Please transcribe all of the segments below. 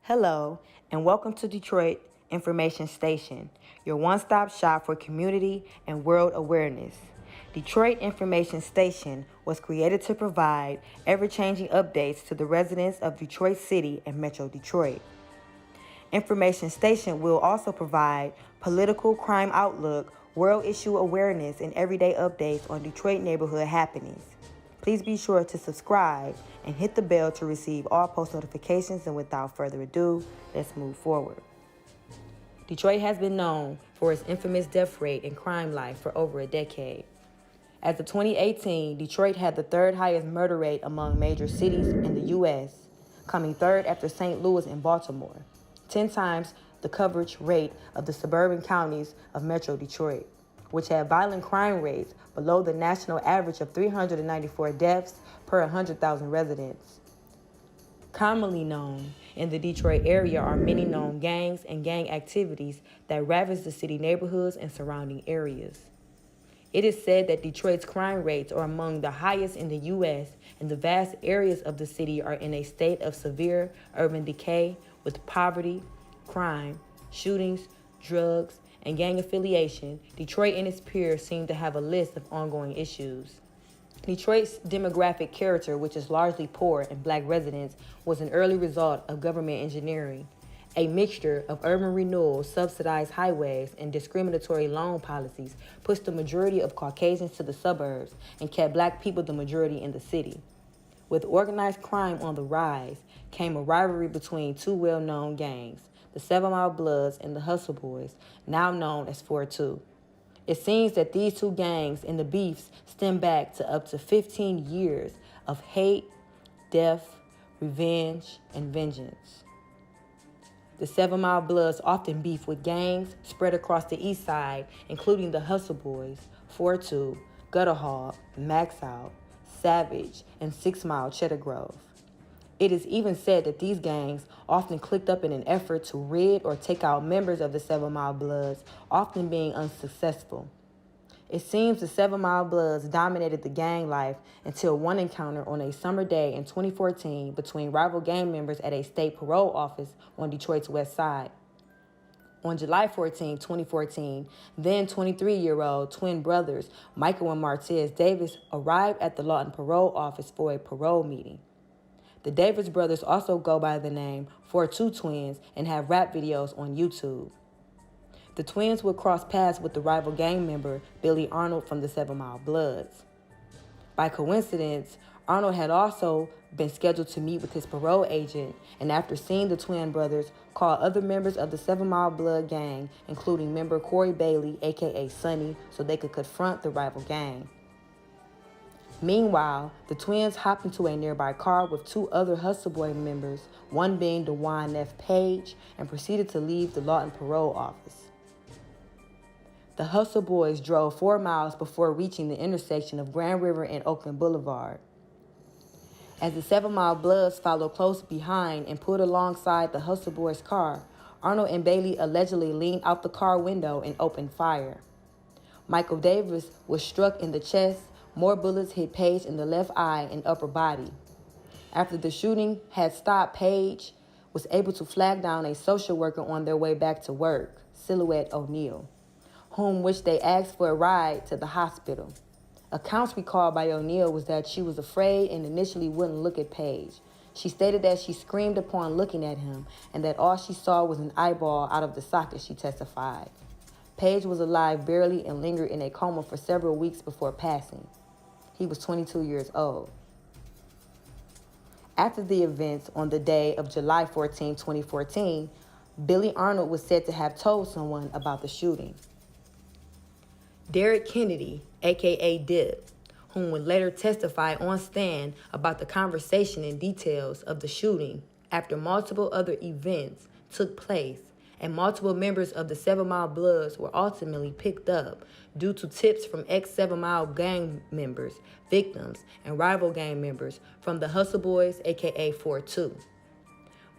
Hello, and welcome to Detroit Information Station, your one-stop shop for community and world awareness. Detroit Information Station was created to provide ever-changing updates to the residents of Detroit City and Metro Detroit. Information Station will also provide political crime outlook, world issue awareness, and everyday updates on Detroit neighborhood happenings. Please be sure to subscribe and hit the bell to receive all post notifications. And without further ado, let's move forward. Detroit has been known for its infamous death rate and crime life for over a decade. As of 2018, Detroit had the third highest murder rate among major cities in the U.S., coming third after St. Louis and Baltimore, 10 times the coverage rate of the suburban counties of Metro Detroit, which have violent crime rates below the national average of 394 deaths per 100,000 residents. Commonly known in the Detroit area are many known gangs and gang activities that ravage the city neighborhoods and surrounding areas. It is said that Detroit's crime rates are among the highest in the U.S., and the vast areas of the city are in a state of severe urban decay with poverty, crime, shootings, drugs, and gang affiliation. Detroit and its peers seem to have a list of ongoing issues. Detroit's demographic character, which is largely poor and black residents, was an early result of government engineering. A mixture of urban renewal, subsidized highways, and discriminatory loan policies pushed the majority of Caucasians to the suburbs and kept black people the majority in the city. With organized crime on the rise, came a rivalry between two well-known gangs, the 7 Mile Bloods and the Hustle Boys, now known as 4-2. It seems that these two gangs and the beefs stem back to up to 15 years of hate, death, revenge, and vengeance. The 7 Mile Bloods often beef with gangs spread across the Eastside, including the Hustle Boys, 4-2, Gutter Hall, Max Out, Savage, and 6 Mile Cheddar Grove. It is even said that these gangs often clicked up in an effort to rid or take out members of the 7 Mile Bloods, often being unsuccessful. It seems the 7 Mile Bloods dominated the gang life until one encounter on a summer day in 2014 between rival gang members at a state parole office on Detroit's west side. On July 14, 2014, then 23-year-old twin brothers Michael and Martez Davis arrived at the Lawton Parole Office for a parole meeting. The Davis brothers also go by the name 4-2 Twins and have rap videos on YouTube. The twins would cross paths with the rival gang member Billy Arnold from the 7 Mile Bloods. By coincidence, Arnold had also been scheduled to meet with his parole agent, and after seeing the twin brothers, called other members of the 7 Mile Blood gang, including member Corey Bailey, aka Sonny, so they could confront the rival gang. Meanwhile, the twins hopped into a nearby car with two other Hustle Boy members, one being DeJuan F. Page, and proceeded to leave the Lawton Parole Office. The Hustle Boys drove 4 miles before reaching the intersection of Grand River and Oakland Boulevard. As the 7 Mile Bloods followed close behind and pulled alongside the Hustle Boys' car, Arnold and Bailey allegedly leaned out the car window and opened fire. Michael Davis was struck in the chest. More bullets hit Page in the left eye and upper body. After the shooting had stopped, Page was able to flag down a social worker on their way back to work, Silhouette O'Neal, which they asked for a ride to the hospital. Accounts recalled by O'Neal was that she was afraid and initially wouldn't look at Page. She stated that she screamed upon looking at him and that all she saw was an eyeball out of the socket, she testified. Page was alive barely and lingered in a coma for several weeks before passing. He was 22 years old. After the events on the day of July 14, 2014, Billy Arnold was said to have told someone about the shooting. Derek Kennedy, a.k.a. Dip, whom would later testify on stand about the conversation and details of the shooting after multiple other events took place, and multiple members of the 7 Mile Bloods were ultimately picked up due to tips from ex-7 Mile gang members, victims, and rival gang members from the Hustle Boys, aka 4-2.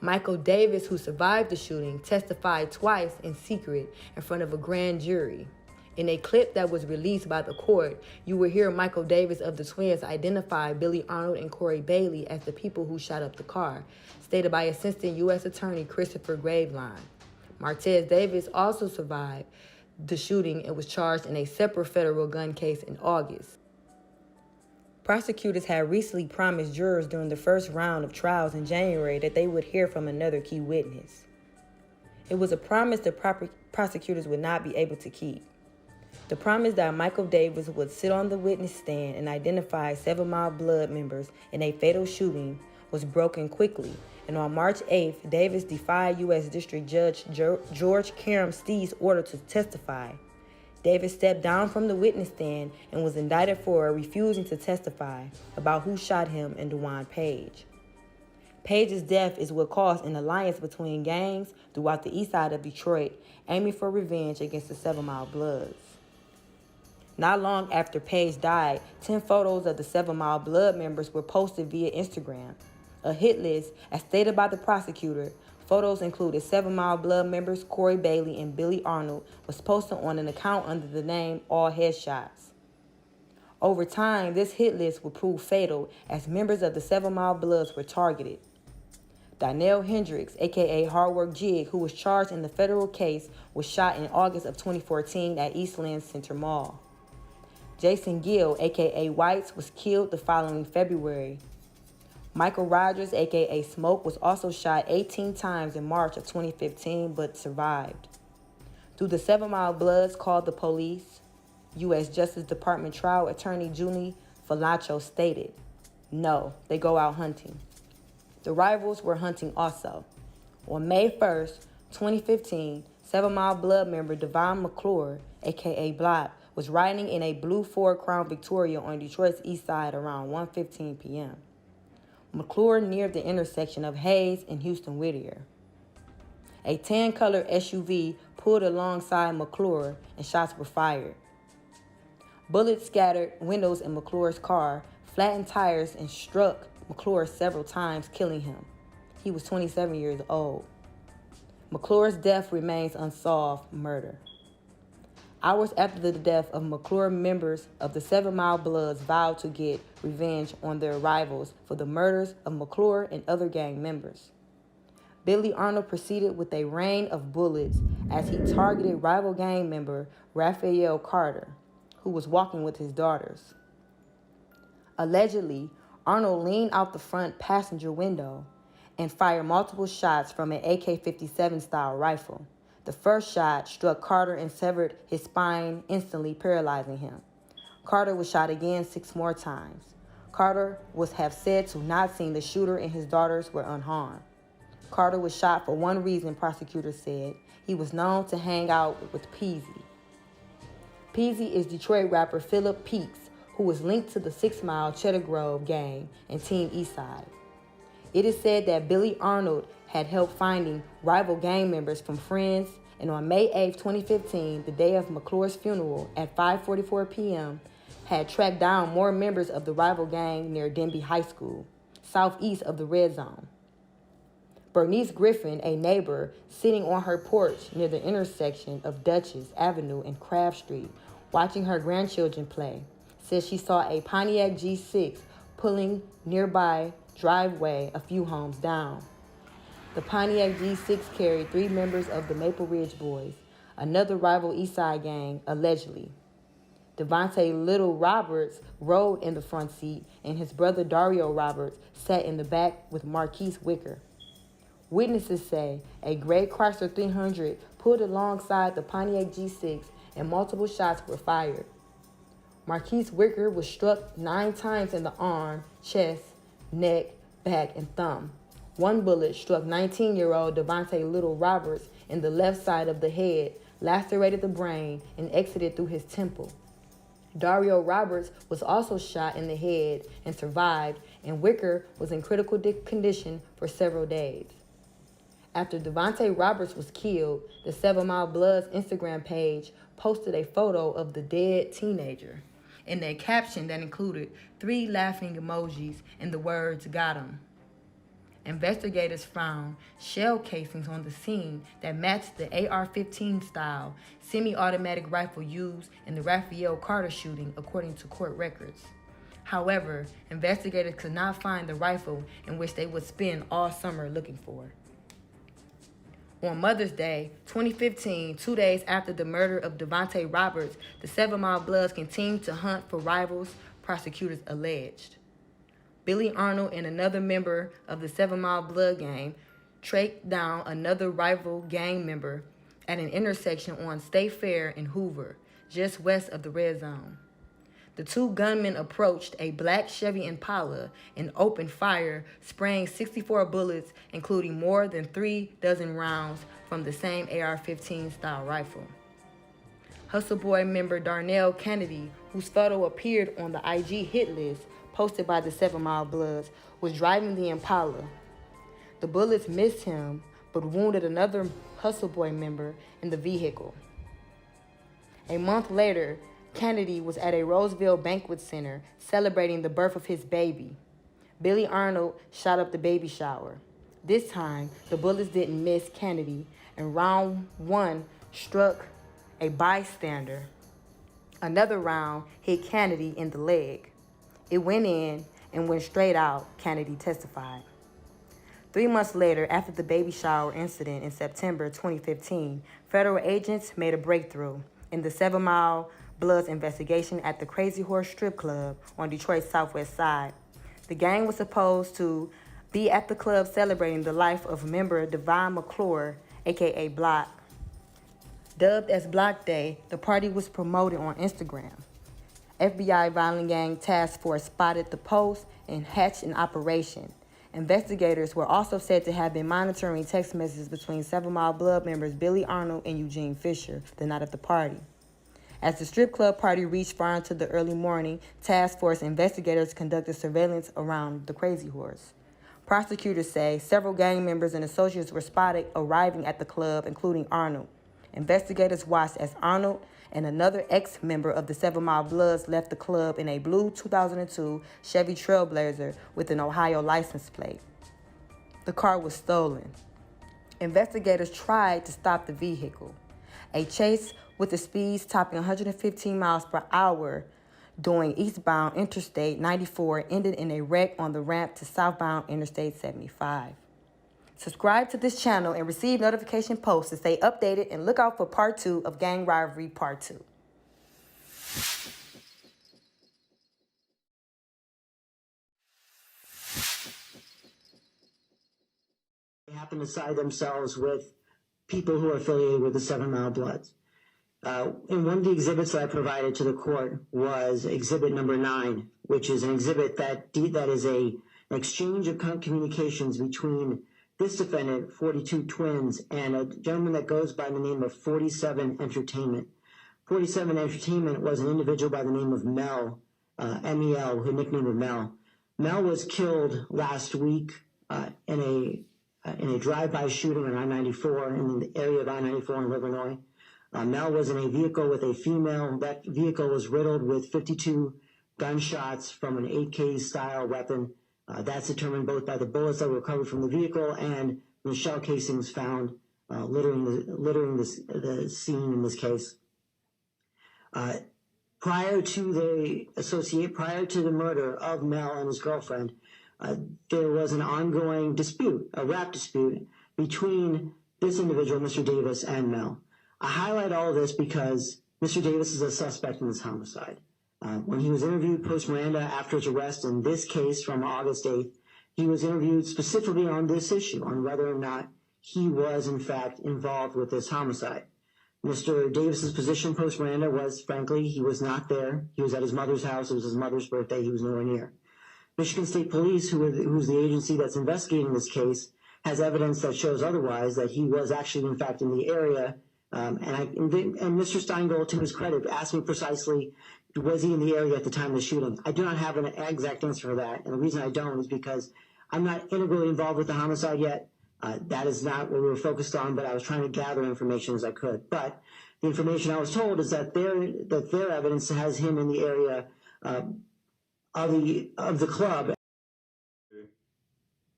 Michael Davis, who survived the shooting, testified twice in secret in front of a grand jury. In a clip that was released by the court, you will hear Michael Davis of the twins identify Billy Arnold and Corey Bailey as the people who shot up the car, stated by Assistant U.S. Attorney Christopher Graveline. Martez Davis also survived the shooting and was charged in a separate federal gun case in August. Prosecutors had recently promised jurors during the first round of trials in January that they would hear from another key witness. It was a promise the prosecutors would not be able to keep. The promise that Michael Davis would sit on the witness stand and identify 7 Mile Blood members in a fatal shooting was broken quickly, and on March 8th, Davis defied U.S. District Judge George Karam Steed's order to testify. Davis stepped down from the witness stand and was indicted for refusing to testify about who shot him and DeJuan Page. Page's death is what caused an alliance between gangs throughout the east side of Detroit, aiming for revenge against the 7 Mile Bloods. Not long after Page died, 10 photos of the 7 Mile Blood members were posted via Instagram. A hit list, as stated by the prosecutor, photos included 7 Mile Blood members Corey Bailey and Billy Arnold, was posted on an account under the name All Headshots. Over time, this hit list would prove fatal as members of the 7 Mile Bloods were targeted. Donnell Hendricks, a.k.a. Hardwork Jig, who was charged in the federal case, was shot in August of 2014 at Eastland Center Mall. Jason Gill, a.k.a. Whites, was killed the following February. Michael Rogers, a.k.a. Smoke, was also shot 18 times in March of 2015 but survived. Do the 7 Mile Bloods call the police? U.S. Justice Department trial attorney Junie Falacho stated, "No, they go out hunting." The rivals were hunting also. On May 1st, 2015, 7 Mile Blood member Devon McClure, a.k.a. Block, was riding in a blue Ford Crown Victoria on Detroit's east side around 1:15 p.m. McClure near the intersection of Hayes and Houston Whittier. A tan-colored SUV pulled alongside McClure and shots were fired. Bullets scattered windows in McClure's car, flattened tires, and struck McClure several times, killing him. He was 27 years old. McClure's death remains unsolved murder. Hours after the death of McClure, members of the 7 Mile Bloods vowed to get revenge on their rivals for the murders of McClure and other gang members. Billy Arnold proceeded with a rain of bullets as he targeted rival gang member Raphael Carter, who was walking with his daughters. Allegedly, Arnold leaned out the front passenger window and fired multiple shots from an AK-57 style rifle. The first shot struck Carter and severed his spine, instantly paralyzing him. Carter was shot again 6 more times. Carter was have said to not seen the shooter and his daughters were unharmed. Carter was shot for one reason, prosecutors said. He was known to hang out with Peasy. Peasy is Detroit rapper Philip Peaks, who was linked to the 6 Mile Cheddar Grove gang and Team Eastside. It is said that Billy Arnold had helped finding rival gang members from friends, and on May 8, 2015, the day of McClure's funeral at 5:44 p.m., had tracked down more members of the rival gang near Denby High School, southeast of the Red Zone. Bernice Griffin, a neighbor, sitting on her porch near the intersection of Dutchess Avenue and Craft Street, watching her grandchildren play, says she saw a Pontiac G6 pulling nearby driveway a few homes down. The Pontiac G6 carried 3 members of the Maple Ridge Boys, another rival Eastside gang, allegedly. Devontae Little Roberts rode in the front seat, and his brother Dario Roberts sat in the back with Marquise Wicker. Witnesses say a gray Chrysler 300 pulled alongside the Pontiac G6 and multiple shots were fired. Marquise Wicker was struck 9 times in the arm, chest, neck, back, and thumb. One bullet struck 19-year-old Devontae Little Roberts in the left side of the head, lacerated the brain, and exited through his temple. Dario Roberts was also shot in the head and survived, and Wicker was in critical condition for several days. After Devontae Roberts was killed, the 7 Mile Bloods Instagram page posted a photo of the dead teenager and a caption that included 3 laughing emojis and the words "got him." investigators found shell casings on the scene that matched the AR-15 style semi-automatic rifle used in the Raphael Carter shooting, according to court records. However, investigators could not find the rifle in which they would spend all summer looking for. On Mother's Day, 2015, 2 days after the murder of Devontae Roberts, the 7 Mile Bloods continued to hunt for rivals, prosecutors alleged. Billy Arnold and another member of the 7 Mile Blood gang tracked down another rival gang member at an intersection on State Fair in Hoover, just west of the Red Zone. The two gunmen approached a black Chevy Impala and opened fire, spraying 64 bullets, including more than 3 dozen rounds from the same AR-15 style rifle. Hustle Boy member Darnell Kennedy, whose photo appeared on the IG hit list posted by the 7 Mile Bloods, was driving the Impala. The bullets missed him, but wounded another Hustle Boy member in the vehicle. A month later, Kennedy was at a Roseville banquet center celebrating the birth of his baby. Billy Arnold shot up the baby shower. This time, the bullets didn't miss Kennedy, and round 1 struck a bystander. Another round hit Kennedy in the leg. It went in and went straight out, Kennedy testified. 3 months later, after the baby shower incident in September 2015, federal agents made a breakthrough in the 7 Mile Bloods investigation at the Crazy Horse Strip Club on Detroit's southwest side. The gang was supposed to be at the club celebrating the life of member Devon McClure, aka Block. Dubbed as Block Day, the party was promoted on Instagram. FBI Violent Gang Task Force spotted the post and hatched an operation. Investigators were also said to have been monitoring text messages between 7 Mile Blood members Billy Arnold and Eugene Fisher the night of the party. As the strip club party reached far into the early morning, task force investigators conducted surveillance around the Crazy Horse. Prosecutors say several gang members and associates were spotted arriving at the club, including Arnold. Investigators watched as Arnold and another ex-member of the 7 Mile Bloods left the club in a blue 2002 Chevy Trailblazer with an Ohio license plate. The car was stolen. Investigators tried to stop the vehicle. A chase with the speeds topping 115 miles per hour during eastbound Interstate 94 ended in a wreck on the ramp to southbound Interstate 75. Subscribe to this channel and receive notification posts to stay updated, and look out for part 2 of Gang Rivalry Part 2. They happen to side themselves with people who are affiliated with the 7 Mile Bloods. And one of the exhibits that I provided to the court was exhibit number 9, which is an exhibit that is an exchange of communications between this defendant, 42 Twins, and a gentleman that goes by the name of 47 Entertainment. 47 Entertainment was an individual by the name of Mel, M-E-L, who nicknamed him Mel. Mel was killed last week in a drive-by shooting on I-94 in the area of I-94 in Illinois. Mel was in a vehicle with a female. That vehicle was riddled with 52 gunshots from an 8K style weapon. That's determined both by the bullets that were recovered from the vehicle and the shell casings found littering the scene in this case. Prior to the murder of Mel and his girlfriend, there was an ongoing dispute, a rap dispute, between this individual, Mr. Davis, and Mel. I highlight all of this because Mr. Davis is a suspect in this homicide. When he was interviewed post-Miranda after his arrest in this case from August 8th, he was interviewed specifically on this issue, on whether or not he was, in fact, involved with this homicide. Mr. Davis's position post-Miranda was, frankly, he was not there. He was at his mother's house. It was his mother's birthday. He was nowhere near. Michigan State Police, who's the agency that's investigating this case, has evidence that shows otherwise, that he was actually, in fact, in the area. And Mr. Steingold, to his credit, asked me precisely, was he in the area at the time of the shooting? I do not have an exact answer for that. And the reason I don't is because I'm not integrally involved with the homicide yet. That is not what we were focused on, but I was trying to gather information as I could. But the information I was told is that their evidence has him in the area of the club.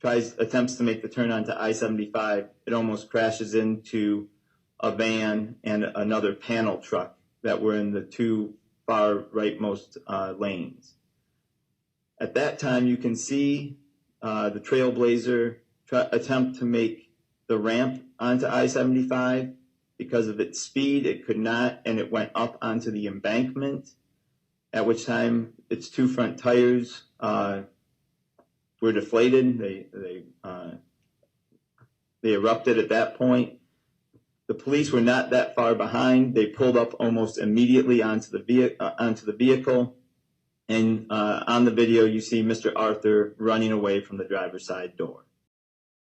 attempts to make the turn onto I-75, it almost crashes into a van and another panel truck that were in the two far rightmost lanes. At that time, you can see the Trailblazer attempt to make the ramp onto I-75. Because of its speed, it could not, and it went up onto the embankment, at which time its two front tires were deflated. They erupted at that point. The police were not that far behind. They pulled up almost immediately onto the vehicle. And on the video, you see Mr. Arthur running away from the driver's side door.